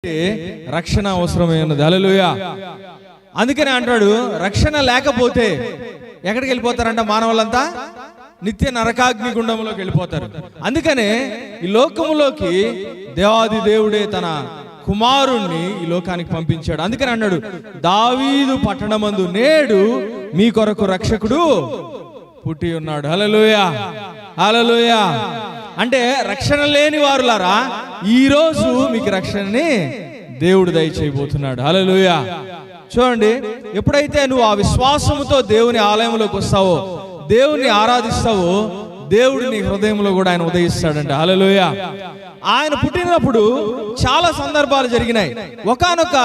కంటే రక్షణ అవసరమే ఉన్నది. హల్లెలూయా. అందుకనే అంటాడు, రక్షణ లేకపోతే ఎక్కడికి వెళ్ళిపోతారంట మానవులంతా? నిత్య నరకాగ్ని గుండంలోకి వెళ్ళిపోతారు. అందుకనే ఈ లోకములోకి దేవాది దేవుడే తన కుమారుణ్ణి ఈ లోకానికి పంపించాడు. అందుకని అన్నాడు, దావీదు పట్టణమందు నేడు మీ కొరకు రక్షకుడు పుట్టి ఉన్నాడు. హల్లెలూయా, హల్లెలూయా. అంటే రక్షణ లేని వారులారా, ఈరోజు మీకు రక్షణని దేవుడు దయచేయబోతున్నాడు. హల్లెలూయా. చూడండి, ఎప్పుడైతే నువ్వు ఆ విశ్వాసముతో దేవుని ఆలయంలోకి వస్తావో, దేవుని ఆరాధిస్తావో, దేవుడు నీ హృదయంలో కూడా ఆయన ఉదయిస్తాడంట. హల్లెలూయా. ఆయన పుట్టినప్పుడు చాలా సందర్భాలు జరిగినాయి. ఒకానొక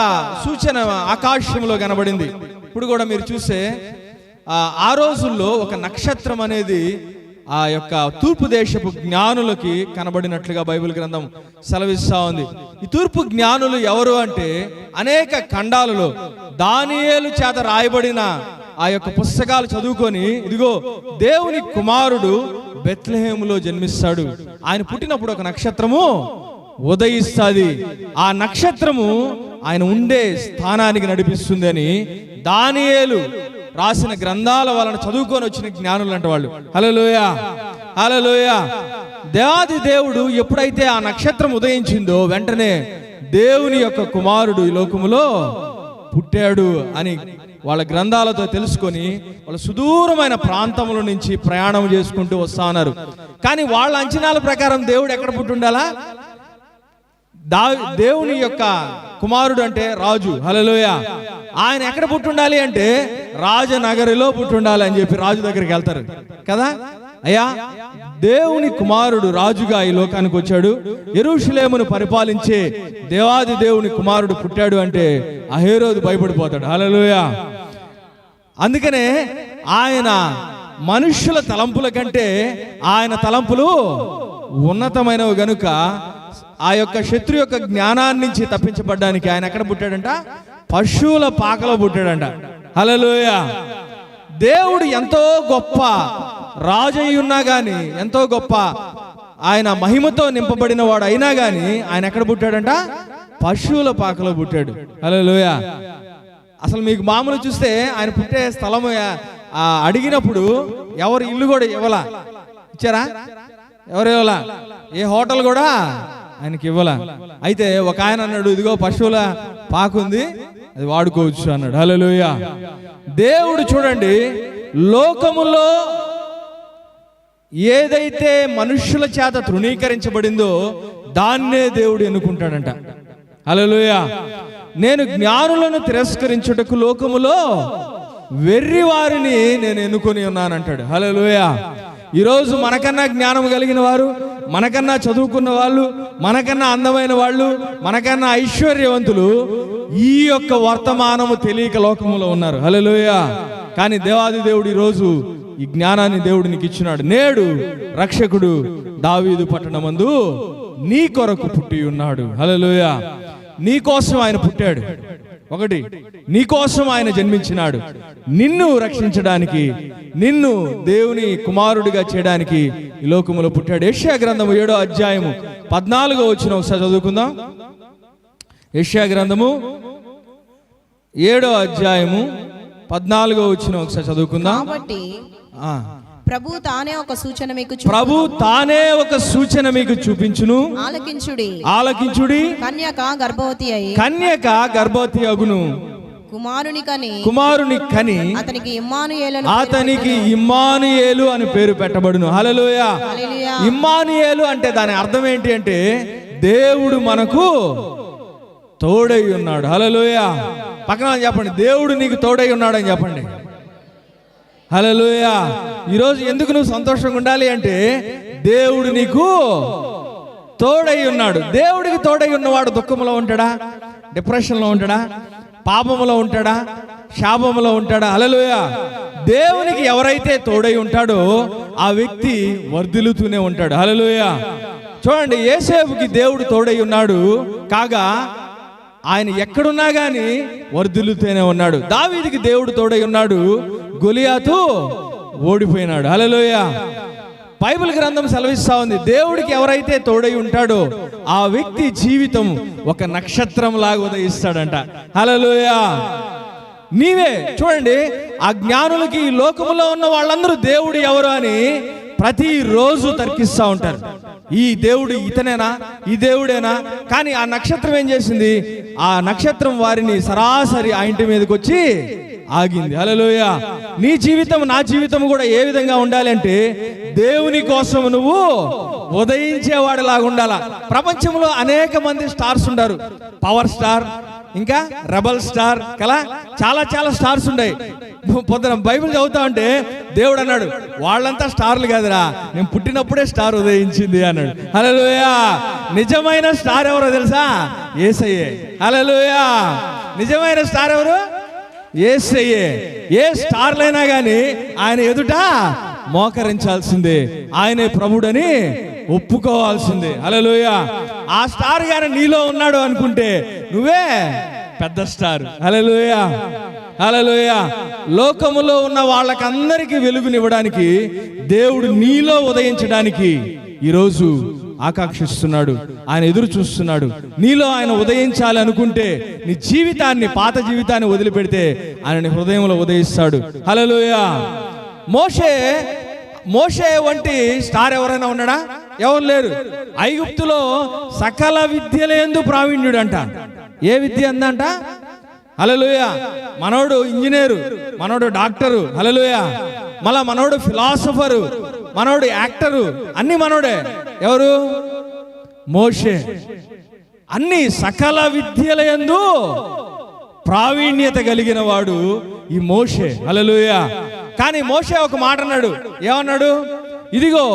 సూచన ఆకాశంలో కనబడింది. ఇప్పుడు కూడా మీరు చూస్తే ఆ రోజుల్లో ఒక నక్షత్రం అనేది ఆ యొక్క తూర్పు దేశపు జ్ఞానులకి కనబడినట్లుగా బైబిల్ గ్రంథం సెలవిస్తా ఉంది. ఈ తూర్పు జ్ఞానులు ఎవరు అంటే, అనేక ఖండాలలో దానియేలు చేత రాయబడిన ఆ యొక్క పుస్తకాలు చదువుకొని, ఇదిగో దేవుని కుమారుడు బెత్లెహేములో జన్మిస్తాడు, ఆయన పుట్టినప్పుడు ఒక నక్షత్రము ఉదయిస్తుంది, ఆ నక్షత్రము ఆయన ఉండే స్థానానికి నడిపిస్తుంది అని దానియేలు రాసిన గ్రంథాల వలన చదువుకొని వచ్చిన జ్ఞానులు అంట వాళ్ళు. హల్లెలూయా, హల్లెలూయా. దేవాది దేవుడు ఎప్పుడైతే ఆ నక్షత్రం ఉదయించిందో వెంటనే దేవుని యొక్క కుమారుడు ఈ లోకములో పుట్టాడు అని వాళ్ళ గ్రంథాలతో తెలుసుకొని వాళ్ళ సుదూరమైన ప్రాంతముల నుంచి ప్రయాణం చేసుకుంటూ వస్తా ఉన్నారు. కానీ వాళ్ళ అంచనాల ప్రకారం దేవుడు ఎక్కడ పుట్టుండాలా? దేవుని యొక్క కుమారుడు అంటే రాజు. హల్లెలూయా. ఆయన ఎక్కడ పుట్టుండాలి అంటే రాజనగరిలో పుట్టుండాలి అని చెప్పి రాజు దగ్గరికి వెళ్తారు కదా. అయ్యా, దేవుని కుమారుడు రాజుగా ఈ లోకానికి వచ్చాడు, యెరూషలేమును పరిపాలించే దేవాది దేవుని కుమారుడు పుట్టాడు అంటే ఆ హేరోదు భయపడిపోతాడు. హల్లెలూయా. అందుకనే ఆయన మనుష్యుల తలంపుల కంటే ఆయన తలంపులు ఉన్నతమైనవి గనుక ఆ యొక్క శత్రు యొక్క జ్ఞానాన్ని నుంచి తప్పించబడ్డానికి ఆయన ఎక్కడ పుట్టాడంట? పశువుల పాకలో పుట్టాడంట. హల్లెలూయా. దేవుడు ఎంతో గొప్ప రాజు అయి ఉన్నా గాని, ఎంతో గొప్ప ఆయన మహిమతో నింపబడిన వాడు అయినా గాని ఆయన ఎక్కడ పుట్టాడంట? పశువుల పాకలో పుట్టాడు. హల్లెలూయా. అసలు మీకు మామూలు చూస్తే ఆయన పుట్టే స్థలం అడిగినప్పుడు ఎవరు ఇల్లు కూడా ఇవ్వలా, ఇచ్చారా? ఎవరు ఇవ్వలా, ఏ హోటల్ కూడా ఆయనకి ఇవ్వలా. అయితే ఒక ఆయన అన్నాడు, ఇదిగో పశువుల పాకుంది, అది వాడుకోవచ్చు అన్నాడు. హల్లెలూయా. దేవుడు చూడండి, లోకములో ఏదైతే మనుష్యుల చేత తృణీకరించబడిందో దాన్నే దేవుడు ఎన్నుకుంటాడంట. హల్లెలూయా. నేను జ్ఞానులను తిరస్కరించుటకు లోకములో వెర్రి వారిని నేను ఎన్నుకొని ఉన్నానంటాడు. హల్లెలూయా. ఈరోజు మనకన్నా జ్ఞానం కలిగిన వారు, మనకన్నా చదువుకున్న వాళ్ళు, మనకన్నా అందమైన వాళ్ళు, మనకన్నా ఐశ్వర్యవంతులు ఈ యొక్క వర్తమానము తెలియక లోకములో ఉన్నారు. హల్లెలూయా. కానీ దేవాది దేవుడు ఈరోజు ఈ జ్ఞానాన్ని దేవుడు నీకు ఇచ్చినాడు. నేడు రక్షకుడు దావీదు పట్టణమందు నీ కొరకు పుట్టి ఉన్నాడు. హల్లెలూయా. నీ కోసం ఆయన పుట్టాడు. ఒకటి, నీ కోసం ఆయన జన్మించినాడు, నిన్ను రక్షించడానికి, నిన్ను దేవుని కుమారుడిగా చేయడానికి ఈ లోకములో పుట్టాడు. యెషయా గ్రంథము 7వ అధ్యాయము 14వ వచనం ఒకసారి చదువుకుందాం. యెషయా గ్రంథము 7వ అధ్యాయము 14వ వచనం ఒకసారి చదువుకుందాం. కాబట్టి ప్రభు తానే ఒక సూచన మీకు చూపించును. ఆలకించుడి. కన్యక గర్భవతి అగును, కుమారుని కని అతనికి ఇమ్మానుయేలు అని పేరు పెట్టబడును. హల్లెలూయా. ఇమ్మానుయేలు అంటే దాని అర్థం ఏంటి అంటే దేవుడు మనకు తోడై ఉన్నాడు. హల్లెలూయా. పక్కన చెప్పండి, దేవుడు నీకు తోడై ఉన్నాడు అని చెప్పండి. హల్లెలూయా. ఈరోజు ఎందుకు నువ్వు సంతోషంగా ఉండాలి అంటే దేవుడు నీకు తోడై ఉన్నాడు. దేవుడికి తోడై ఉన్నవాడు దుఃఖంలో ఉంటాడా? డిప్రెషన్లో ఉంటాడా? పాపములో ఉంటాడా? శాపములో ఉంటాడా? హల్లెలూయా. దేవునికి ఎవరైతే తోడై ఉంటాడో ఆ వ్యక్తి వర్ధిల్లుతూనే ఉంటాడు. హల్లెలూయా. చూడండి, యోసేపుకి దేవుడు తోడై ఉన్నాడు కాగా ఆయన ఎక్కడున్నా గాని వర్ధిల్లుతూనే ఉన్నాడు. దావీదుకి దేవుడు తోడై ఉన్నాడు, గొలియాతు ఓడిపోయినాడు. హల్లెలూయా. బైబిల్ గ్రంథం సెలవిస్తా ఉంది, దేవుడికి ఎవరైతే తోడై ఉంటాడో ఆ వ్యక్తి జీవితం ఒక నక్షత్రం లాగా ఉదయిస్తాడంట. హల్లెలూయా. నీవే చూడండి, ఆ జ్ఞానులకి ఈ లోకములో ఉన్న వాళ్ళందరూ దేవుడు ఎవరు అని ప్రతిరోజు తర్కిస్తూ ఉంటారు. ఈ దేవుడు ఇతనేనా, ఈ దేవుడేనా? కానీ ఆ నక్షత్రం ఏం చేసింది? ఆ నక్షత్రం వారిని సరాసరి ఆ ఇంటి మీదకి వచ్చి ఆగింది. హల్లెలూయా. నీ జీవితం, నా జీవితం కూడా ఏ విధంగా ఉండాలి అంటే దేవుని కోసం నువ్వు ఉదయించేవాడిలాగా ఉండాలా. ప్రపంచంలో అనేక మంది స్టార్స్ ఉంటారు. పవర్ స్టార్, ఇంకా రెబల్ స్టార్, కలా చాలా చాలా స్టార్స్ ఉన్నాయి. పొద్దున బైబిల్ చదువుతా ఉంటే దేవుడు అన్నాడు, వాళ్ళంతా స్టార్లు కాదురా, నేను పుట్టినప్పుడే స్టార్ ఉదయించింది అన్నాడు. హల్లెలూయా. నిజమైన స్టార్ ఎవరో తెలుసా? యేసయ్యే. హల్లెలూయా. నిజమైన స్టార్ ఎవరు? యేసయ్యే. ఏ స్టార్లైనా కానీ ఆయన ఎదుట మోకరించాల్సిందే, ఆయనే ప్రభుడని ఒప్పుకోవాల్సిందే. హల్లెలూయా. ఆ స్టార్ గాని నీలో ఉన్నాడు అనుకుంటే నువ్వే పెద్ద స్టార్. హల్లెలూయా. హల్లెలూయా. లోకములో ఉన్న వాళ్ళకందరికీ వెలుగునివ్వడానికి దేవుడు నీలో ఉదయించడానికి ఈరోజు ఆకాంక్షిస్తున్నాడు, ఆయన ఎదురు చూస్తున్నాడు. నీలో ఆయన ఉదయించాలి అనుకుంటే నీ జీవితాన్ని, పాత జీవితాన్ని వదిలిపెడితే ఆయన హృదయంలో ఉదయిస్తాడు. హల్లెలూయా. మోషే వంటి స్టార్ ఎవరైనా ఉన్నాడా? ఎవరు లేరు. ఐగుప్తులో సకల విద్యలందు ప్రావీణ్యుడు అంట. ఏ విద్య అందంట? హల్లెలూయా. మనోడు ఇంజనీరు, మనోడు డాక్టరు. హల్లెలూయా. మళ్ళా మనోడు ఫిలాసఫరు, మనోడు యాక్టరు, అన్ని మనోడే. ఎవరు? మోషే. అన్ని సకల విద్యలందు ప్రావీణ్యత కలిగిన వాడు ఈ మోషే. హల్లెలూయా. కానీ మోషే ఒక మాట అన్నాడు. ఏమన్నాడు? ఇదిగో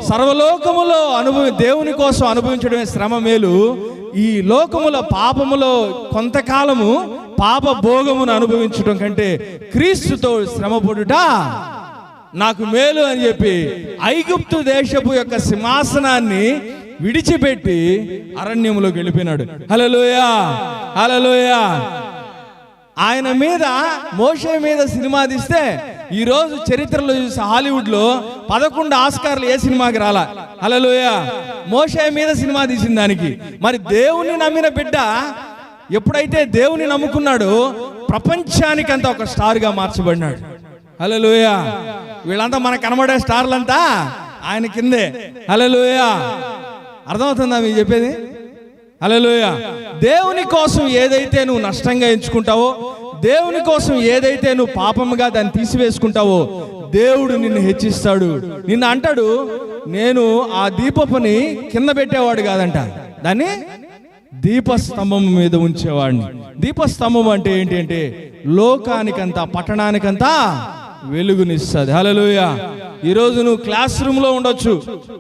సర్వలోకములో దేవుని కోసం అనుభవించడమే శ్రమ మేలు, ఈ లోకముల పాపములో కొంతకాలము పాప భోగమును అనుభవించడం కంటే క్రీస్తుతో శ్రమపడుట నాకు మేలు అని చెప్పి ఐగుప్తు దేశపు యొక్క సింహాసనాన్ని విడిచిపెట్టి అరణ్యములోకి వెళ్ళిపోయినాడు. హల్లెలూయా. హల్లెలూయా. ఆయన మీద, మోషే మీద సినిమా తీస్తే ఈరోజు చరిత్రలో చూసి హాలీవుడ్లో 11 ఆస్కార్లు ఏ సినిమాకి రాలా. హల్లెలూయా. మోషే మీద సినిమా తీసిన దానికి. మరి దేవుని నమ్మిన బిడ్డ ఎప్పుడైతే దేవుని నమ్ముకున్నాడో ప్రపంచానికంతా ఒక స్టార్గా మార్చబడినాడు. హల్లెలూయా. వీళ్ళంతా మనకు కనబడే స్టార్లంతా ఆయన కిందే. హల్లెలూయా. అర్థమవుతుందా మీకు చెప్పేది? హల్లెలూయా. దేవుని కోసం ఏదైతే నువ్వు నష్టంగా ఎంచుకుంటావో, దేవుని కోసం ఏదైతే నువ్వు పాపముగా దాన్ని తీసివేసుకుంటావో, దేవుడు నిన్ను హెచ్చిస్తాడు. నిన్ను అంటాడు, నేను ఆ దీపపుని కింద పెట్టేవాడు కాదంట, దాన్ని దీపస్తంభం మీద ఉంచేవాడిని. దీపస్తంభం అంటే ఏంటి అంటే లోకానికంతా, పట్టణానికంతా వెలుగునిస్తుంది. హల్లెలూయా. ఈరోజు నువ్వు క్లాస్ రూమ్లో ఉండొచ్చు,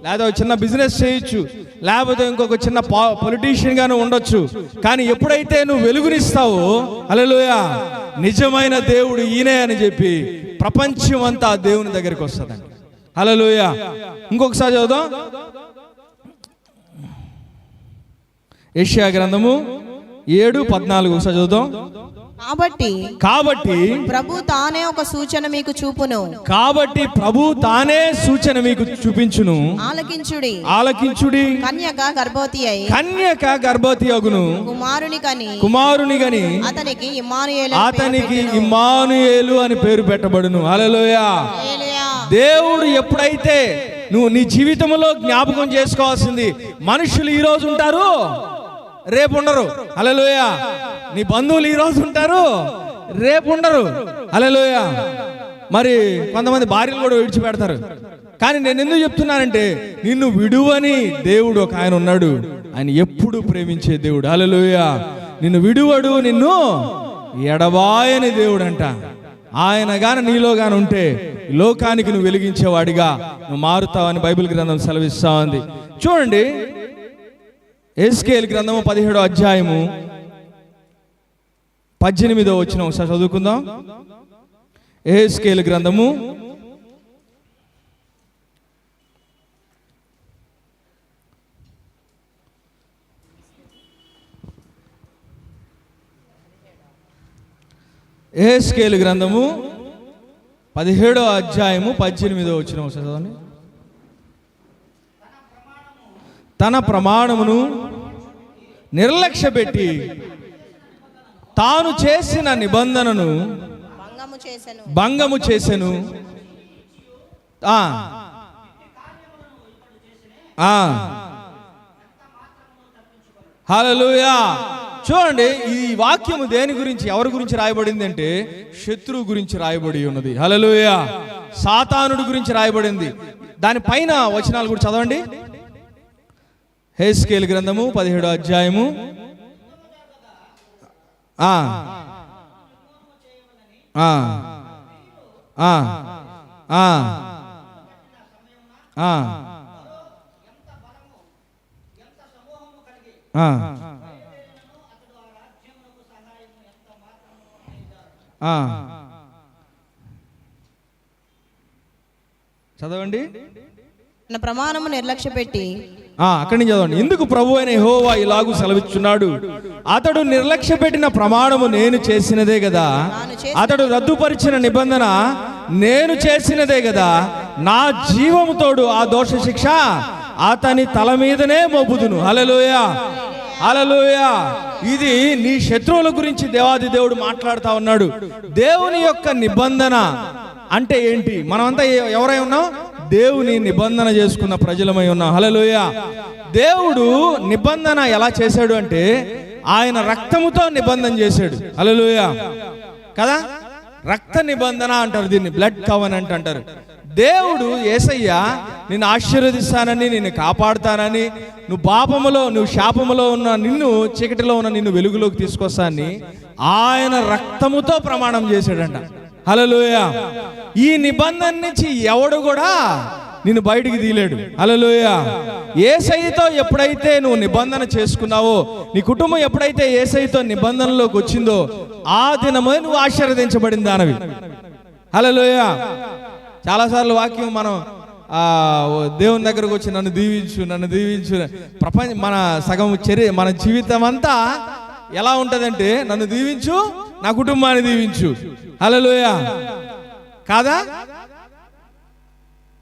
లేదా చిన్న బిజినెస్ చేయొచ్చు, లేకపోతే ఇంకొక చిన్న పొలిటీషియన్ గాను ఉండొచ్చు. కానీ ఎప్పుడైతే నువ్వు వెలుగునిస్తావో, హల్లెలూయా, నిజమైన దేవుడు ఈయనే అని చెప్పి ప్రపంచం అంతా దేవుని దగ్గరికి వస్తుందండి. హల్లెలూయా. ఇంకొకసారి చదువుదాం. యెషయా గ్రంథము 7:14 ఒకసారి చదువుదాం. కాబట్టి ప్రభు తానే ఒక సూచన మీకు చూపును. కాబట్టి ప్రభు తానే సూచన మీకు చూపించును. ఆలకించుడి. కన్యక గర్భవతి అగును, కుమారుని గని అతనికి ఇమ్మానుయేలు అని పేరు పెట్టబడును. హల్లెలూయా. దేవుడు ఎప్పుడైతే నువ్వు నీ జీవితంలో జ్ఞాపకం చేసుకోవాల్సింది, మనుషులు ఈ రోజు ఉంటారు, రేపు ఉండరు. హల్లెలూయా. నీ బంధువులు ఈ రోజు ఉంటారు, రేపు ఉండరు. హల్లెలూయా. మరి కొంతమంది భార్యలు కూడా విడిచిపెడతారు. కానీ నేను ఎందుకు చెప్తున్నానంటే, నిన్ను విడువని దేవుడు ఒక ఆయన ఉన్నాడు. ఆయన ఎప్పుడు ప్రేమించే దేవుడు. హల్లెలూయా. నిన్ను విడువడు, నిన్ను ఎడబాయని దేవుడు అంట. ఆయన గాని నీలో గాని ఉంటే లోకానికి నువ్వు వెలిగించేవాడిగా నువ్వు మారుతావని బైబిల్ గ్రంథం సెలవిస్తా ఉంది. చూడండి, యెహెజ్కేలు గ్రంథము 17వ అధ్యాయము 18వ వచనం ఒకసారి చదువుకుందాం. యెహెజ్కేలు గ్రంథము 17వ అధ్యాయము 18వ వచనం ఒకసారి చదవండి. తన ప్రమాణమును నిర్లక్ష్యపెట్టి తాను చేసిన నిబంధనను భంగము చేసెను. హల్లెలూయా. చూడండి, ఈ వాక్యము దేని గురించి, ఎవరి గురించి రాయబడింది అంటే శత్రువు గురించి రాయబడి ఉన్నది. హల్లెలూయా. సాతానుడి గురించి రాయబడింది. దానిపైన వచనాలు కూడా చదవండి. హెస్కేలు గ్రంథము 17వ అధ్యాయము. చదవండి. తన ప్రమాణము నిర్లక్ష్యపెట్టి, అక్కడి నుంచి చదవండి. ఎందుకు ప్రభు అయిన యెహోవా ఇలాగూ సెలవిచ్చున్నాడు, అతడు నిర్లక్ష్య పెట్టిన ప్రమాణము నేను చేసినదే కదా, అతడు రద్దుపరిచిన నిబంధన నేను చేసినదే కదా, నా జీవము తోడు ఆ దోష శిక్ష అతని తల మీదనే మోపుదును. హల్లెలూయా, హల్లెలూయా. ఇది నీ శత్రువుల గురించి దేవాది దేవుడు మాట్లాడుతా ఉన్నాడు. దేవుని యొక్క నిబంధన అంటే ఏంటి? మనమంతా ఎవరై ఉన్నాం? దేవుని నిబంధన చేసుకున్న ప్రజలమై ఉన్నాం. హల్లెలూయా. దేవుడు నిబంధన ఎలా చేశాడు అంటే ఆయన రక్తముతో నిబంధన చేశాడు. హల్లెలూయా కదా. రక్త నిబంధన అంటారు దీన్ని, బ్లడ్ కవెనెంట్ అంటారు. దేవుడు యేసయ్య నిన్ను ఆశీర్వదిస్తానని, నిన్ను కాపాడుతానని, నువ్వు పాపములో, నువ్వు శాపములో ఉన్న నిన్ను, చీకటిలో ఉన్న నిన్ను వెలుగులోకి తీసుకొస్తానని ఆయన రక్తముతో ప్రమాణం చేశాడంట. హల్లెలూయా. ఈ నిబంధన నుంచి ఎవడు కూడా నిన్ను బయటికి తీయలేడు. హల్లెలూయా. యేసయ్యతో ఎప్పుడైతే నువ్వు నిబంధన చేసుకున్నావో, నీ కుటుంబం ఎప్పుడైతే యేసయ్యతో నిబంధనలోకి వచ్చిందో ఆ దినమే నువ్వు ఆశీర్వదించబడిన దానవి. హల్లెలూయా. చాలాసార్లు వాక్యం మనం దేవుని దగ్గరకు వచ్చి నన్ను దీవించు, నన్ను దీవించు. మన సగం మన జీవితం అంతా ఎలా ఉంటుందంటే నన్ను దీవించు, నా కుటుంబాన్ని దీవించు. హల్లెలూయా కాదా?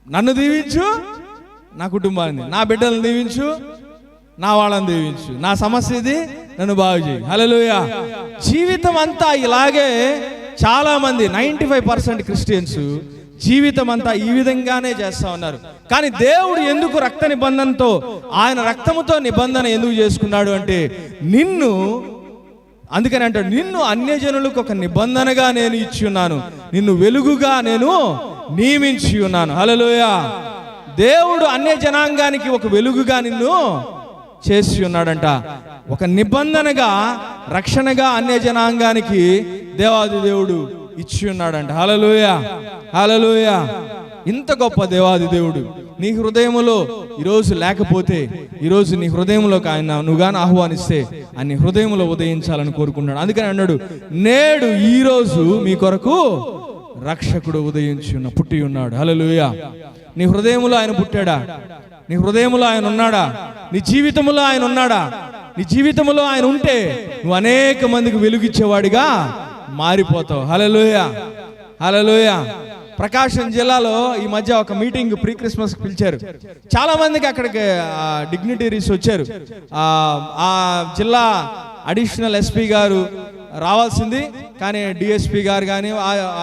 నన్ను దీవించు, నా కుటుంబాన్ని, నా బిడ్డలను దీవించు, నా వాళ్ళని దీవించు, నా సమస్య ఇది, నన్ను బాగు చేయి. హల్లెలూయా. జీవితం అంతా ఇలాగే చాలా మంది 95% క్రిస్టియన్స్ జీవితం అంతా ఈ విధంగానే చేస్తా ఉన్నారు. కానీ దేవుడు ఎందుకు రక్త నిబంధనతో, ఆయన రక్తముతో నిబంధన ఎందుకు చేసుకున్నాడు అంటే నిన్ను, అందుకని అంటాడు, నిన్ను అన్యజనులకు ఒక నిబంధనగా నేను ఇచ్చి ఉన్నాను, నిన్ను వెలుగుగా నేను నియమించి ఉన్నాను. హల్లెలూయా. దేవుడు అన్య జనాంగానికి ఒక వెలుగుగా నిన్ను చేసి ఉన్నాడంట. ఒక నిబంధనగా, రక్షణగా అన్య జనాంగానికి దేవాది దేవుడు ఇచ్చి ఉన్నాడంట. హల్లెలూయా, హల్లెలూయా. ఇంత గొప్ప దేవాది దేవుడు నీ హృదయములో ఈరోజు లేకపోతే, ఈరోజు నీ హృదయంలోకి ఆయన నువ్వుగాని ఆహ్వానిస్తే ఆయన హృదయంలో ఉదయించాలని కోరుకున్నాడు. అందుకని అన్నాడు, నేడు ఈరోజు మీ కొరకు రక్షకుడు పుట్టి ఉన్నాడు. హల్లెలూయా. నీ హృదయంలో ఆయన పుట్టాడా? నీ హృదయంలో ఆయన ఉన్నాడా? నీ జీవితంలో ఆయన ఉన్నాడా? నీ జీవితంలో ఆయన ఉంటే నువ్వు అనేక మందికి వెలుగిచ్చేవాడిగా మారిపోతావు. హల్లెలూయా, హల్లెలూయా. ప్రకాశం జిల్లాలో ఈ మధ్య ఒక మీటింగ్ ప్రీ క్రిస్మస్ పిలిచారు. చాలా మందికి అక్కడికి డిగ్నిటరీస్ వచ్చారు. ఆ జిల్లా అడిషనల్ ఎస్పీ గారు రావాల్సింది, కానీ డిఎస్పీ గారు కానీ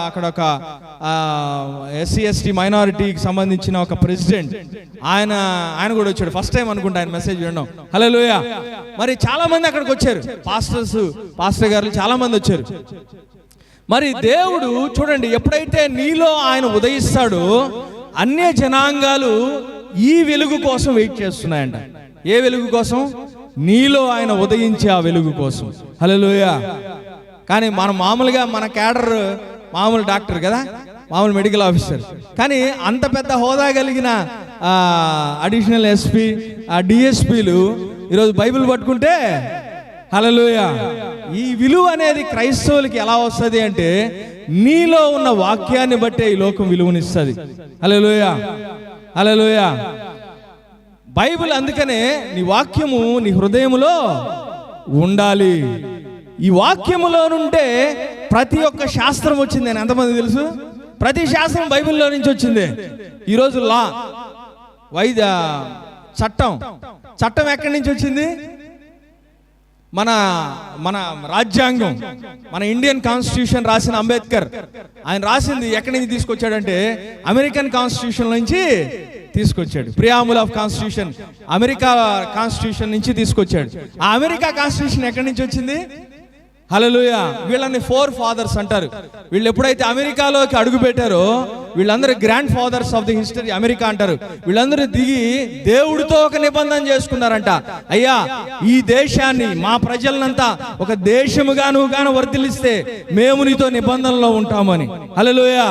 అక్కడ ఒక ఎస్సీ ఎస్టీ మైనారిటీకి సంబంధించిన ఒక ప్రెసిడెంట్ ఆయన కూడా వచ్చాడు. ఫస్ట్ టైం అనుకుంటా ఆయన మెసేజ్ వినడం. హల్లెలూయా. మరి చాలా మంది అక్కడికి వచ్చారు. పాస్టర్ గారు చాలా మంది వచ్చారు. మరి దేవుడు చూడండి, ఎప్పుడైతే నీలో ఆయన ఉదయిస్తాడో అన్య జనాంగాలు ఈ వెలుగు కోసం వెయిట్ చేస్తున్నాయంట. ఏ వెలుగు కోసం? నీలో ఆయన ఉదయించే ఆ వెలుగు కోసం. హల్లెలూయా. కానీ మనం మామూలుగా మన క్యాడర్ మామూలు డాక్టర్ కదా, మామూలు మెడికల్ ఆఫీసర్. కానీ అంత పెద్ద హోదా కలిగిన అడిషనల్ ఎస్పీ, డిఎస్పీలు ఈరోజు బైబిల్ పట్టుకుంటే, హల్లెలూయా, ఈ విలువ అనేది క్రైస్తవులకి ఎలా వస్తుంది అంటే నీలో ఉన్న వాక్యాన్ని బట్టే ఈ లోకం విలువనిస్తుంది. హల్లెలూయా, హల్లెలూయా. బైబిల్ అందుకనే నీ వాక్యము నీ హృదయములో ఉండాలి. ఈ వాక్యములో నుండే ప్రతి ఒక్క శాస్త్రం వచ్చింది అని ఎంతమంది తెలుసు? ప్రతి శాస్త్రం బైబిల్లో నుంచి వచ్చింది. ఈరోజు లా, చట్టం, చట్టం ఎక్కడి నుంచి వచ్చింది? మన మన రాజ్యాంగం, మన ఇండియన్ కాన్స్టిట్యూషన్ రాసిన అంబేద్కర్, ఆయన రాసింది ఎక్కడి నుంచి తీసుకొచ్చాడంటే అమెరికన్ కాన్స్టిట్యూషన్ నుంచి తీసుకొచ్చాడు. Preamble of constitution America constitution నుంచి తీసుకొచ్చాడు. ఆ అమెరికా కాన్స్టిట్యూషన్ ఎక్కడి నుంచి వచ్చింది? హల్లెలూయా. వీళ్ళని 4 fathers అంటారు. వీళ్ళు ఎప్పుడైతే అమెరికాలోకి అడుగు పెట్టారో వీళ్ళందరూ grand fathers of the history America అంటారు. వీళ్ళందరూ దిగి దేవుడితో ఒక నిబంధన చేసుకున్నారంట. అయ్యా, ఈ దేశాన్ని, మా ప్రజలనంతా ఒక దేశముగా నువ్వు గాను వర్ధిల్లిస్తే మేము నీతో నిబంధనలో ఉంటామని. హల్లెలూయా.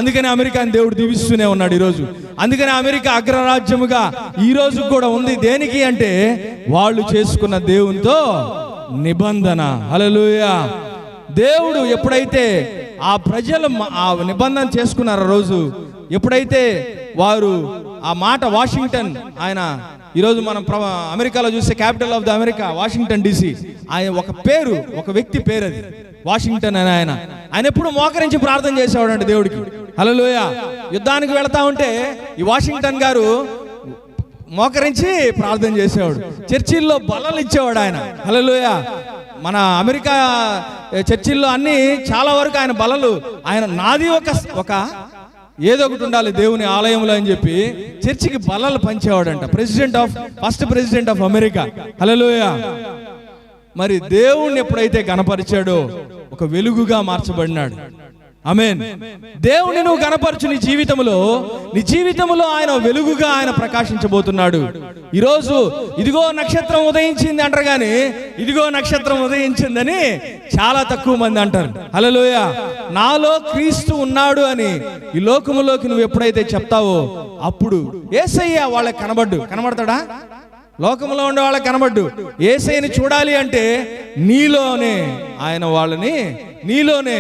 అందుకని అమెరికాని దేవుడు దీవిస్తూనే ఉన్నాడు ఈరోజు. అందుకని అమెరికా అగ్రరాజ్యముగా ఈ రోజు కూడా ఉంది. దేనికి అంటే వాళ్ళు చేసుకున్న దేవునితో నిబంధన. హల్లెలూయా. దేవుడు ఎప్పుడైతే ఆ ప్రజలు ఆ నిబంధన చేసుకున్నారో రోజు, ఎప్పుడైతే వారు ఆ మాట వాషింగ్టన్, ఆయన ఈరోజు మనం అమెరికాలో చూస్తే capital of the America Washington DC, ఆయన ఒక పేరు, ఒక వ్యక్తి పేరు అది వాషింగ్టన్ అని. ఆయన ఎప్పుడు మోకరించి ప్రార్థన చేసేవాడు అంటే దేవుడికి. హల్లెలూయా. యుద్ధానికి వెళతా ఉంటే ఈ వాషింగ్టన్ గారు మోకరించి ప్రార్థన చేసేవాడు. చర్చిల్లో బలలు ఇచ్చేవాడు ఆయన. హల్లెలూయా. మన అమెరికా చర్చిల్లో అన్ని చాలా వరకు ఆయన బలలు, ఆయన నాది ఒక ఏదో ఒకటి ఉండాలి దేవుని ఆలయంలో అని చెప్పి చర్చికి బలలు పంచేవాడంట. First president of America. Hallelujah. మరి దేవుణ్ణి ఎప్పుడైతే కనపరిచాడో ఒక వెలుగుగా మార్చబడినాడు. ఆమేన్. దేవుని నువ్వు కనపరచు నీ జీవితంలో ఆయన వెలుగుగా ఆయన ప్రకాశించబోతున్నాడు. ఈరోజు ఇదిగో నక్షత్రం ఉదయించింది అంటారు, కానీ ఇదిగో నక్షత్రం ఉదయించిందని చాలా తక్కువ మంది అంటారు. హల్లెలూయా. నాలో క్రీస్తు ఉన్నాడు అని ఈ లోకములోకి నువ్వు ఎప్పుడైతే చెప్తావో అప్పుడు యేసయ్య వాళ్ళకి కనబడతాడా? లోకంలో ఉండే వాళ్ళకి కనబడ్డు. యేసయ్యని చూడాలి అంటే నీలోనే ఆయన వాళ్ళని, నీలోనే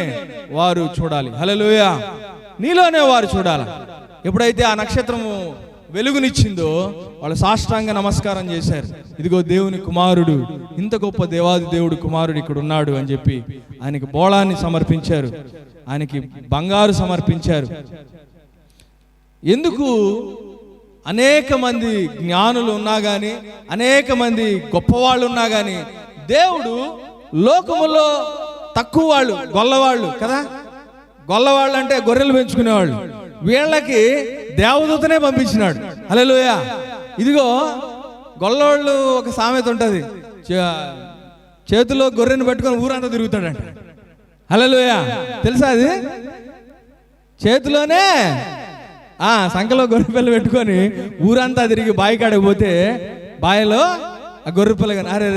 వారు చూడాలి. హల్లెలూయా. నీలోనే వారు చూడాలి. ఎప్పుడైతే ఆ నక్షత్రము వెలుగునిచ్చిందో వాళ్ళు సాష్టాంగ నమస్కారం చేశారు. ఇదిగో దేవుని కుమారుడు, ఇంత గొప్ప దేవాది దేవుడు కుమారుడు ఇక్కడ ఉన్నాడు అని చెప్పి ఆయనకి బోళాన్ని సమర్పించారు, ఆయనకి బంగారు సమర్పించారు. ఎందుకు? అనేక మంది జ్ఞానులు ఉన్నా గాని, అనేక మంది గొప్పవాళ్ళు ఉన్నా గాని, దేవుడు లోకములో తక్కువ వాళ్ళు, గొల్లవాళ్ళు కదా, గొల్లవాళ్ళు అంటే గొర్రెలు పెంచుకునేవాళ్ళు, వీళ్ళకి దేవదూతనే పంపించినాడు. హల్లెలూయా. ఇదిగో గొల్లవాళ్ళు ఒక సామెత ఉంటుంది, చేతిలో గొర్రెని పెట్టుకొని ఊరంతా తిరుగుతాడంట. హల్లెలూయా. తెలుసా అది? చేతిలోనే సంకలో గొర్రెపిల్ల పెట్టుకొని ఊరంతా తిరిగి బావి కాడికి పోతే బావిలో ఆ గొర్రెపిల్ల కానీ అరే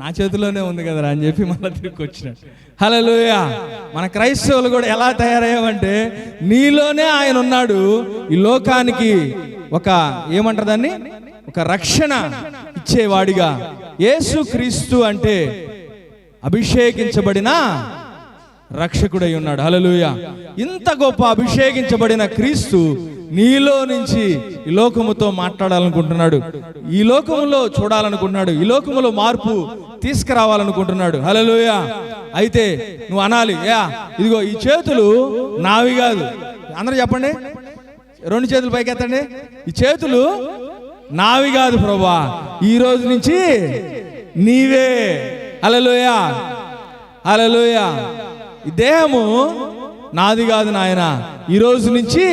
నా చేతిలోనే ఉంది కదరా అని చెప్పి మళ్ళీ తిరిగి వచ్చినాడు. హల్లెలూయా. మన క్రైస్తవులు కూడా ఎలా తయారయ్యామంటే నీలోనే ఆయన ఉన్నాడు. ఈ లోకానికి ఒక ఏమంటారు దాన్ని, ఒక రక్షణ ఇచ్చేవాడిగా. యేసు క్రీస్తు అంటే అభిషేకించబడిన రక్షకుడై ఉన్నాడు. హల్లెలూయా. ఇంత గొప్ప అభిషేకించబడిన క్రీస్తు నీలో నుంచి ఈ లోకముతో మాట్లాడాలనుకుంటున్నాడు, ఈ లోకములో చూడాలనుకుంటున్నాడు, ఈ లోకములో మార్పు తీసుకురావాలనుకుంటున్నాడు. హల్లెలూయా. అయితే నువ్వు అనాలి, ఇదిగో ఈ చేతులు నావి కాదు. అందరూ చెప్పండి, 2 చేతులు పైకెత్తండి. ఈ చేతులు నావి కాదు ప్రభువా, ఈ రోజు నుంచి నీవే. హల్లెలూయా. హల్లెలూయా. ఈ దేహము నాది కాదు నాయన, ఈ రోజు నుంచి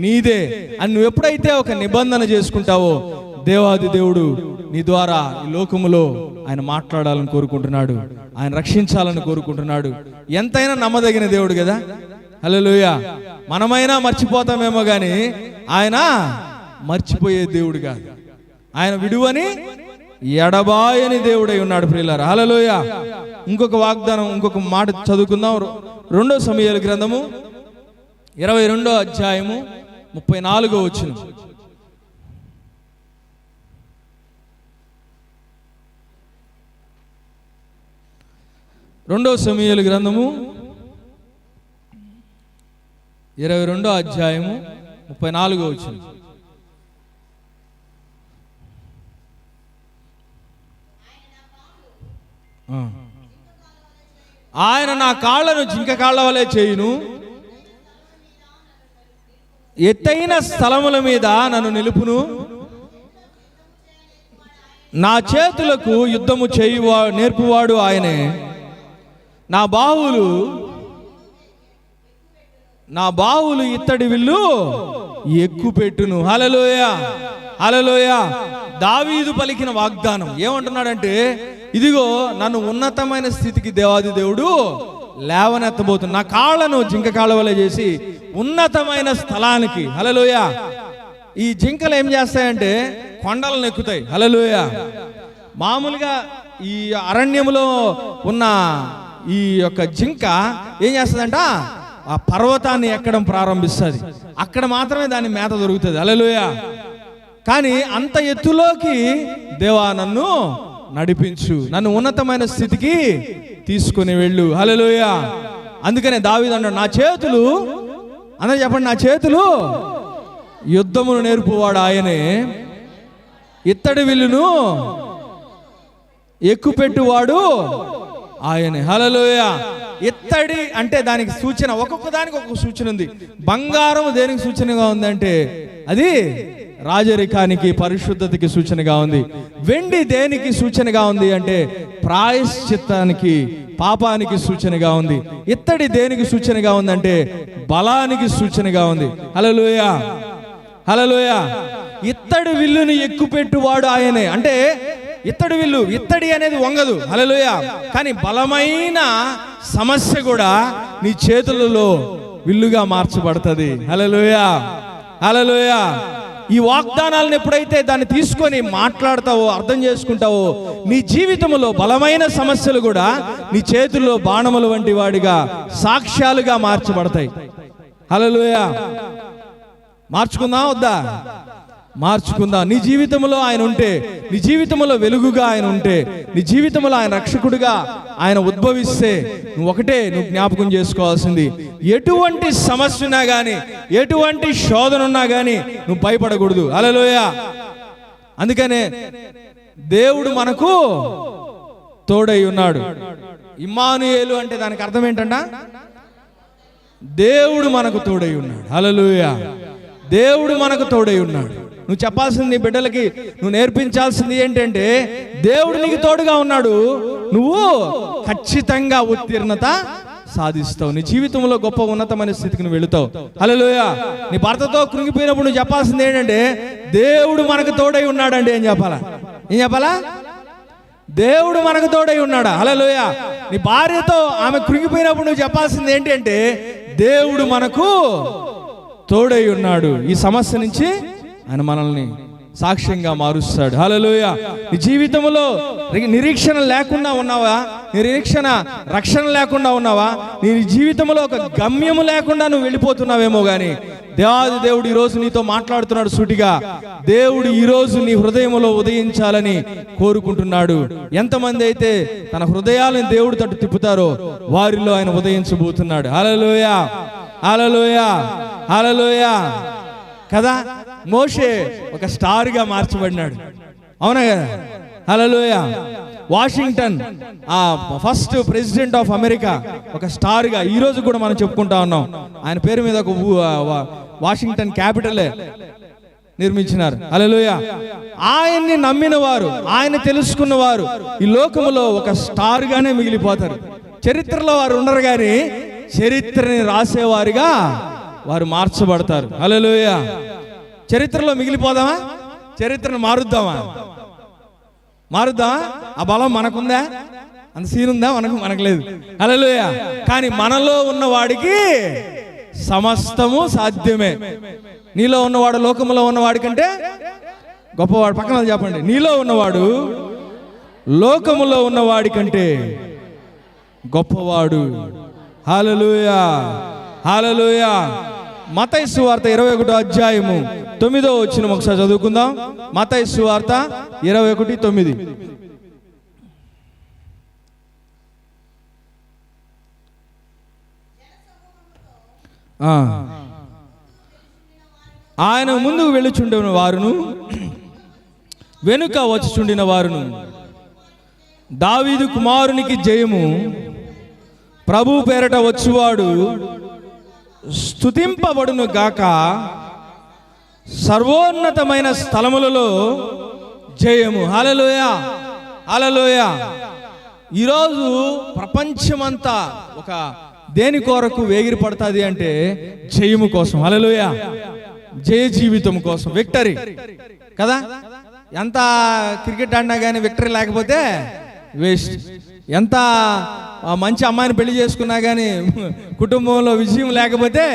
నీదే అని నువ్వు ఎప్పుడైతే ఒక నిబంధన చేసుకుంటావో దేవాది దేవుడు నీ ద్వారా ఈ లోకములో ఆయన మాట్లాడాలని కోరుకుంటున్నాడు, ఆయన రక్షించాలని కోరుకుంటున్నాడు. ఎంతైనా నమ్మదగిన దేవుడు కదా. హల్లెలూయా. మనమైనా మర్చిపోతామేమో కానీ ఆయన మర్చిపోయే దేవుడు కాదు. ఆయన విడువని ఎడబాయని దేవుడై ఉన్నాడు ప్రియులారా. హల్లెలూయా. ఇంకొక వాగ్దానం, ఇంకొక మాట చదువుకుందాం. 2 సమూయేలు గ్రంథము 22వ అధ్యాయము 34వ వచనం. 2 సమూయేలు గ్రంథము 22వ అధ్యాయము 34వ వచనం. ఆయన నా కాళ్ళను జింక కాళ్ళ వలె చేయును, ఎత్తైన స్థలముల మీద నన్ను నిలుపును, నా చేతులకు యుద్ధము నేర్పువాడు ఆయనే, నా బావులు ఇత్తడి విల్లు ఎక్కుపెట్టును. హల్లెలూయా, హల్లెలూయా. దావీదు పలికిన వాగ్దానం ఏమంటున్నాడంటే, ఇదిగో నన్ను ఉన్నతమైన స్థితికి దేవాది దేవుడు లేవనెత్తబోతున్నా, నా కాళ్ళను జింక కాళ్ళ వలె చేసి ఉన్నతమైన స్థలానికి. హల్లెలూయా. ఈ జింకలు ఏం చేస్తాయంటే కొండలను ఎక్కుతాయి. హల్లెలూయా. మామూలుగా ఈ అరణ్యములో ఉన్న ఈ యొక్క జింక ఏం చేస్తుందంట, ఆ పర్వతాన్ని ఎక్కడం ప్రారంభిస్తుంది. అక్కడ మాత్రమే దాని మేత దొరుకుతుంది. హల్లెలూయా. కానీ అంత ఎత్తులోకి దేవా నన్ను నడిపించు, నన్ను ఉన్నతమైన స్థితికి తీసుకుని వెళ్ళు. హల్లెలూయా. అందుకనే దావీదు అన్నాడు, నా చేతులు, అందరూ చెప్పండి, నా చేతులు యుద్ధమును నేర్పువాడు ఆయనే, ఇత్తడి విల్లును ఎక్కుపెట్టువాడు ఆయనే. హల్లెలూయా. ఇత్తడి అంటే దానికి సూచన, ఒక్కొక్క దానికి ఒక్కొక్క సూచన ఉంది. బంగారం దేనికి సూచనగా ఉందంటే అది రాజరికానికి, పరిశుద్ధతకి సూచనగా ఉంది. వెండి దేనికి సూచనగా ఉంది అంటే ప్రాయశ్చిత్తానికి, పాపానికి సూచనగా ఉంది. ఇత్తడి దేనికి సూచనగా ఉందంటే బలానికి సూచనగా ఉంది. హల్లెలూయా, హల్లెలూయా. ఇత్తడి విల్లుని ఎక్కుపెట్టువాడు ఆయనే అంటే ఇత్తడి విల్లు, ఇత్తడి అనేది వంగదు. హల్లెలూయా. కానీ బలమైన సమస్య కూడా నీ చేతులలో విల్లుగా మార్చబడుతుంది. హల్లెలూయా, హల్లెలూయా. ఈ వాగ్దానాలను ఎప్పుడైతే దాన్ని తీసుకొని మాట్లాడతావో, అర్థం చేసుకుంటావో, నీ జీవితంలో బలమైన సమస్యలు కూడా నీ చేతుల్లో బాణముల వంటి వాడిగా, సాక్ష్యాలుగా మార్చబడతాయి. హల్లెలూయా. మార్చుకుందాం వద్దా? మార్చుకుందాం. నీ జీవితంలో ఆయన ఉంటే, నీ జీవితంలో వెలుగుగా ఆయన ఉంటే, నీ జీవితంలో ఆయన రక్షకుడిగా ఆయన ఉద్భవిస్తే, నువ్వు జ్ఞాపకం చేసుకోవాల్సింది, ఎటువంటి సమస్య ఉన్నా కానీ, ఎటువంటి శోధన ఉన్నా కానీ నువ్వు భయపడకూడదు. హల్లెలూయా. అందుకనే దేవుడు మనకు తోడై ఉన్నాడు. ఇమ్మానుయేలు అంటే దానికి అర్థం ఏంటంట, దేవుడు మనకు తోడై ఉన్నాడు. హల్లెలూయా. దేవుడు మనకు తోడై ఉన్నాడు. నువ్వు చెప్పాల్సింది నీ బిడ్డలకి, నువ్వు నేర్పించాల్సింది ఏంటంటే దేవుడు నీకు తోడుగా ఉన్నాడు, నువ్వు ఖచ్చితంగా ఉత్తీర్ణత సాధిస్తావు. నీ జీవితంలో గొప్ప ఉన్నతమైన స్థితికి నువ్వు వెళుతావు. హల్లెలూయా. నీ భర్తతో కృంగిపోయినప్పుడు నువ్వు చెప్పాల్సింది ఏంటంటే దేవుడు మనకు తోడై ఉన్నాడండి అని చెప్పాలా? ఏం చెప్పాలా? దేవుడు మనకు తోడై ఉన్నాడా? హల్లెలూయా. నీ భార్యతో ఆమె కృంగిపోయినప్పుడు నువ్వు చెప్పాల్సింది ఏంటంటే దేవుడు మనకు తోడై ఉన్నాడు. ఈ సమస్య నుంచి ఆయన మనల్ని సాక్ష్యంగా మారుస్తాడు. హల్లెలూయా. నీ జీవితంలో నిరీక్షణ లేకుండా ఉన్నావా? రక్షణ లేకుండా ఉన్నావా? నీ జీవితంలో ఒక గమ్యము లేకుండా నువ్వు వెళ్ళిపోతున్నావేమో కానీ దేవాది దేవుడు ఈరోజు నీతో మాట్లాడుతున్నాడు సూటిగా. దేవుడు ఈరోజు నీ హృదయంలో ఉదయించాలని కోరుకుంటున్నాడు. ఎంతమంది అయితే తన హృదయాలను దేవుడి తట్టు తిప్పుతారో వారిలో ఆయన ఉదయించబోతున్నాడు. హల్లెలూయా, హల్లెలూయా, హల్లెలూయా. కదా, మోషే ఒక స్టార్గా మార్చబడినాడు, అవునా కదా? Hallelujah. Washington first president of America ఒక స్టార్గా ఈ రోజు కూడా మనం చెప్పుకుంటా ఉన్నాం. ఆయన పేరు మీద ఒక వాషింగ్టన్ క్యాపిటలే నిర్మించినారు. హల్లెలూయా. ఆయన్ని నమ్మిన వారు, ఆయన తెలుసుకున్న వారు ఈ లోకములో ఒక స్టార్ గానే మిగిలిపోతారు. చరిత్రలో వారు ఉండరు కానీ చరిత్రని రాసేవారిగా వారు మార్చబడతారు. హల్లెలూయా. చరిత్రలో మిగిలిపోదామా? చరిత్రను మారుద్దామా? ఆ బలం మనకుందా? అంత సీన్ ఉందా? మనకు లేదు. హల్లెలూయా. కానీ మనలో ఉన్న వాడికి సమస్తము సాధ్యమే. నీలో ఉన్నవాడు లోకములో ఉన్నవాడి కంటే గొప్పవాడు. పక్కన చెప్పండి, నీలో ఉన్నవాడు లోకములో ఉన్నవాడి కంటే గొప్పవాడు. హల్లెలూయా, హల్లెలూయా. మత్తయి సువార్త 21వ అధ్యాయము 9వ వచనం ఒకసారి చదువుకుందాం. మత్తయి సువార్త 21:9. ఆయన ముందుకు వెళ్ళుచుండిన వారును వెనుక వచ్చుచుండిన వారును దావీదు కుమారునికి జయము, ప్రభు పేరట వచ్చువాడు స్తుతింపబడును గాక, సర్వోన్నతమైన స్థలములలో జయము. హల్లెలూయా, హల్లెలూయా. ఈరోజు ప్రపంచమంతా ఒక దేని కొరకు వేగిరి పడుతుంది అంటే జయము కోసం. హల్లెలూయా, జయ జీవితం కోసం, విక్టరీ కదా. ఎంత క్రికెట్ ఆడినా కానీ విక్టరీ లేకపోతే వేస్ట్. ఎంత మంచి అమ్మాయిని పెళ్లి చేసుకున్నా కానీ కుటుంబంలో విజయం లేకపోతే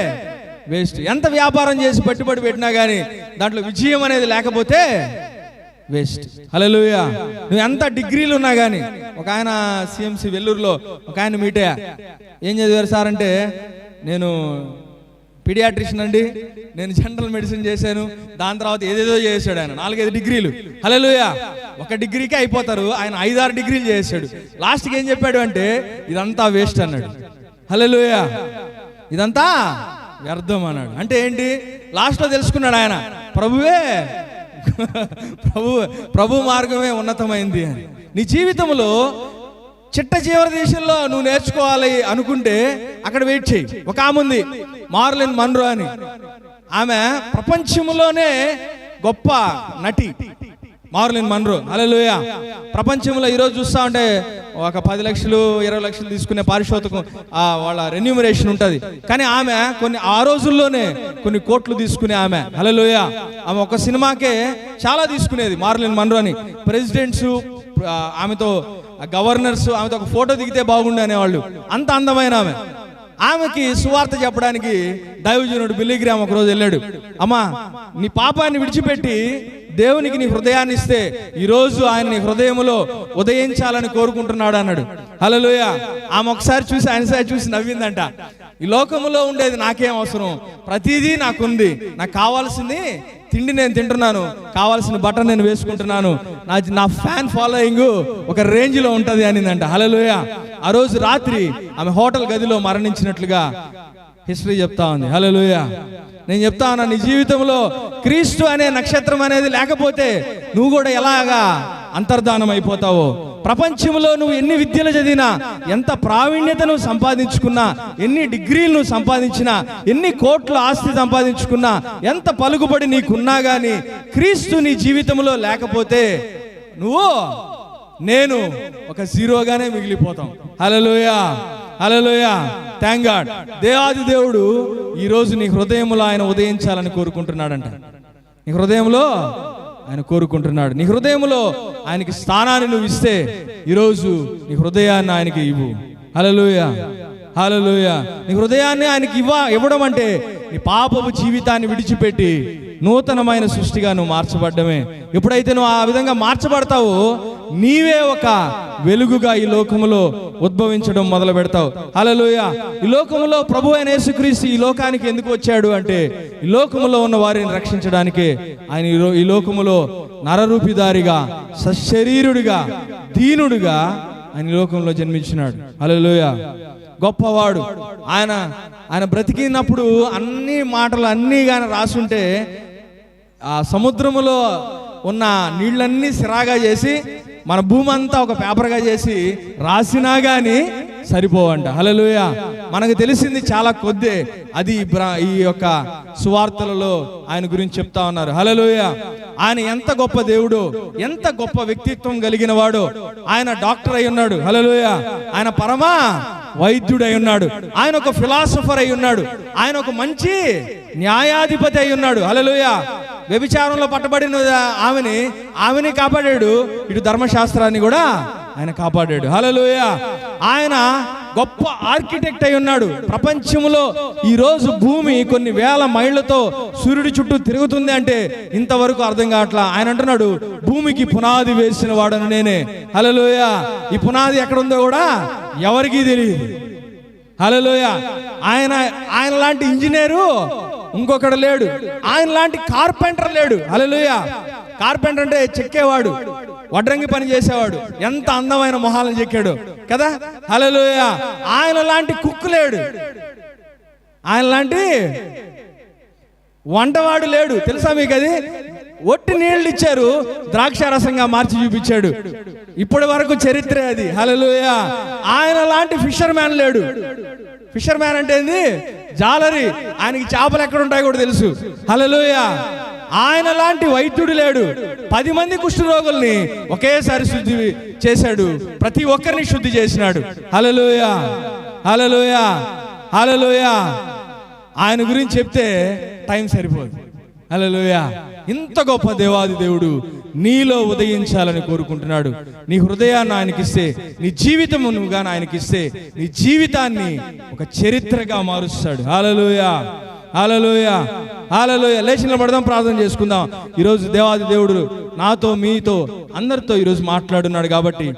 వేస్ట్. ఎంత వ్యాపారం చేసి పెట్టుబడి పెట్టినా కానీ దాంట్లో విజయం అనేది లేకపోతే వేస్ట్. హల్లెలూయా. నువ్వు ఎంత డిగ్రీలు ఉన్నా కానీ, ఒక ఆయన సిఎంసి వెల్లూరులో ఒక ఆయన మీట్ అయ్యా. ఏం చదివారు సార్ అంటే, నేను పీడియాట్రిషియన్ అండి, నేను జనరల్ మెడిసిన్ చేశాను, దాని తర్వాత ఏదేదో చేశాడు ఆయన, 4-5 డిగ్రీలు. హల్లెలూయా. ఒక డిగ్రీకే అయిపోతారు, ఆయన 5-6 డిగ్రీలు చేశాడు. లాస్ట్కి ఏం చెప్పాడు అంటే ఇదంతా వేస్ట్ అన్నాడు. హల్లెలూయా, ఇదంతా వ్యర్థం అన్నాడు. అంటే ఏంటి? లాస్ట్లో తెలుసుకున్నాడు ఆయన, ప్రభు మార్గమే ఉన్నతమైంది అని. నీ జీవితంలో చిట్ట చివరి దేశంలో నువ్వు నేర్చుకోవాలి అనుకుంటే అక్కడ వెయిట్ చేయి. ఒక ఆమె ఉంది, మార్లిన్ మన్రో అని. ఆమె ప్రపంచంలోనే గొప్ప నటి, మార్లిన్ మన్రో. హల్లెలూయా. ప్రపంచంలో ఈరోజు చూస్తా ఉంటే ఒక 10 లక్షలు 20 లక్షలు తీసుకునే పారితోషికం వాళ్ళ రెన్యూమరేషన్ ఉంటుంది. కానీ ఆమె ఆ రోజుల్లోనే కొన్ని కోట్లు తీసుకునే ఆమె. హల్లెలూయా. ఆమె ఒక సినిమాకే చాలా తీసుకునేది, మార్లిన్ మన్రో అని. ప్రెసిడెంట్స్ ఆమెతో, గవర్నర్స్ ఆమెతో ఒక ఫోటో దిగితే బాగుండు అనేవాళ్ళు, అంత అందమైన ఆమె. ఆమెకి సువార్త చెప్పడానికి దైవజనుడు బిల్లీ గ్రామ్ ఒక రోజు వెళ్ళాడు. అమ్మా, నీ పాపాన్ని విడిచిపెట్టి దేవునికి నీ హృదయాన్ని ఇస్తే ఈరోజు ఆయన నీ హృదయంలో ఉదయించాలని కోరుకుంటున్నాడు అన్నాడు. హల్లెలూయా. ఆమె ఒకసారి చూసి ఆయన సారి చూసి నవ్విందంట. ఈ లోకంలో ఉండేది నాకేం అవసరం, ప్రతిదీ నాకుంది, నాకు కావాల్సింది తిండి నేను తింటున్నాను, కావాల్సిన బట్ట నేను వేసుకుంటున్నాను, నా ఫ్యాన్ ఫాలోయింగ్ ఒక రేంజ్లో ఉంటుంది అనిందంట. హల్లెలూయా. ఆ రోజు రాత్రి ఆమె హోటల్ గదిలో మరణించినట్లుగా హిస్టరీ చెప్తా ఉంది. హల్లెలూయా. నేను చెప్తా ఉన్నా, నీ జీవితంలో క్రీస్తు అనే నక్షత్రం అనేది లేకపోతే నువ్వు కూడా ఎలాగా అంతర్ధానం అయిపోతావో. ప్రపంచంలో నువ్వు ఎన్ని విద్యలు చదివినా, ఎంత ప్రావీణ్యతను సంపాదించుకున్నా, ఎన్ని డిగ్రీలు నువ్వు సంపాదించినా, ఎన్ని కోట్ల ఆస్తి సంపాదించుకున్నా, ఎంత పలుకుబడి నీకున్నా గానీ క్రీస్తు నీ జీవితంలో లేకపోతే నేను ఒక జీరోగానే మిగిలిపోతాం. హల్లెలూయా, హల్లెలూయా. Thank God. దేవాది దేవుడు ఈరోజు నీ హృదయంలో ఆయన ఉదయించాలని కోరుకుంటున్నాడంట. నీ హృదయంలో ఆయన కోరుకుంటున్నాడు. నీ హృదయంలో ఆయనకి స్థానాన్ని నువ్వు ఇస్తే ఈరోజు నీ హృదయాన్ని ఆయనకి ఇవ్వు. హల్లెలూయా, హల్లెలూయా. నీ హృదయాన్ని ఆయనకి ఇవ్వడం అంటే నీ పాపపు జీవితాన్ని విడిచిపెట్టి నూతనమైన సృష్టిగా నువ్వు మార్చబడ్డమే. ఎప్పుడైతే నువ్వు ఆ విధంగా మార్చబడతావో నీవే ఒక వెలుగుగా ఈ లోకములో ఉద్భవించడం మొదలు పెడతావు. హల్లెలూయా. ఈ లోకములో ప్రభు అయిన యేసుక్రీస్తు ఈ లోకానికి ఎందుకు వచ్చాడు అంటే ఈ లోకములో ఉన్న వారిని రక్షించడానికే ఆయన ఈ లోకములో నరరూపిదారిగా, సశరీరుడిగా, దీనుడిగా ఆయన ఈ లోకంలో జన్మించినాడు. హల్లెలూయా. గొప్పవాడు ఆయన బ్రతికినప్పుడు అన్ని మాటలు అన్నీ కానీ రాసుంటే ఆ సముద్రములో ఉన్న నీళ్ళన్నీ సిరాగా చేసి మన భూమి అంతా ఒక పేపర్గా చేసి రాసినా గానీ సరిపోవంట. హల్లెలూయా. మనకు తెలిసింది చాలా కొద్దే, అది ఈ యొక్క సువార్తలలో ఆయన గురించి చెప్తా ఉన్నారు. హల్లెలూయా. ఆయన ఎంత గొప్ప దేవుడు, ఎంత గొప్ప వ్యక్తిత్వం కలిగిన వాడు. ఆయన డాక్టర్ అయి ఉన్నాడు. హల్లెలూయా. ఆయన పరమా వైద్యుడై ఉన్నాడు. ఆయన ఒక ఫిలాసఫర్ అయి ఉన్నాడు. ఆయన ఒక మంచి న్యాయాధిపతి అయి ఉన్నాడు. హల్లెలూయా. వ్యభిచారంలో పట్టబడిన ఆమెని కాపాడాడు, ఇటు ధర్మశాస్త్రాన్ని కూడా ఆయన కాపాడాడు. హల్లెలూయా. ఆయన గొప్ప ఆర్కిటెక్ట్ అయి ఉన్నాడు. ప్రపంచంలో ఈ రోజు భూమి కొన్ని వేల మైళ్ళతో సూర్యుడి చుట్టూ తిరుగుతుంది అంటే ఇంతవరకు అర్థం కావట్లా. ఆయన అంటున్నాడు, భూమికి పునాది వేసిన వాడను నేనే. హల్లెలూయా. ఈ పునాది ఎక్కడ ఉందో కూడా ఎవరికీ తెలియదు. హల్లెలూయా. ఆయన లాంటి ఇంజనీరు ఇంకొకడు లేడు. ఆయన లాంటి కార్పెంటర్ లేడు. హల్లెలూయా. కార్పెంటర్ అంటే చెక్కేవాడు, వడ్రంగి పని చేసేవాడు. ఎంత అందమైన మొహాలను చెక్కాడు కదా. హల్లెలూయా. ఆయన లాంటి కుక్కు లేడు. ఆయన లాంటి వంటవాడు లేడు. తెలుసా మీకు అది? ఒట్టి నీళ్లు ఇచ్చారు, ద్రాక్షారసంగా మార్చి చూపించాడు. ఇప్పటి వరకు చరిత్ర అది. హల్లెలూయా. ఆయన లాంటి ఫిషర్ మ్యాన్ లేడు. ఫిషర్ మ్యాన్ అంటే ఏంది? జాలరి. ఆయనకి చేపలు ఎక్కడ ఉంటాయో కూడా తెలుసు. హల్లెలూయా. ఆయన లాంటి వైద్యుడు లేడు. 10 మంది కుష్ఠరోగుల్ని ఒకేసారి శుద్ధి చేశాడు. ప్రతి ఒక్కరిని శుద్ధి చేసినాడు. హల్లెలూయా, హల్లెలూయా, హల్లెలూయా. ఆయన గురించి చెప్తే టైం సరిపోదు. హల్లెలూయా. ఇంత గొప్ప దేవాది దేవుడు నీలో ఉదయించాలని కోరుకుంటున్నాడు. నీ హృదయాన్ని ఆయనకిస్తే, నీ జీవితము నువ్వు గాని ఆయనకిస్తే, నీ జీవితాన్ని ఒక చరిత్రగా మారుస్తాడు. హల్లెలూయా, హల్లెలూయా, హల్లెలూయా. లేచి నిలబడదాం, ప్రార్థన చేసుకుందాం. ఈరోజు దేవాది దేవుడు నాతో, మీతో, అందరితో ఈరోజు మాట్లాడున్నాడు కాబట్టి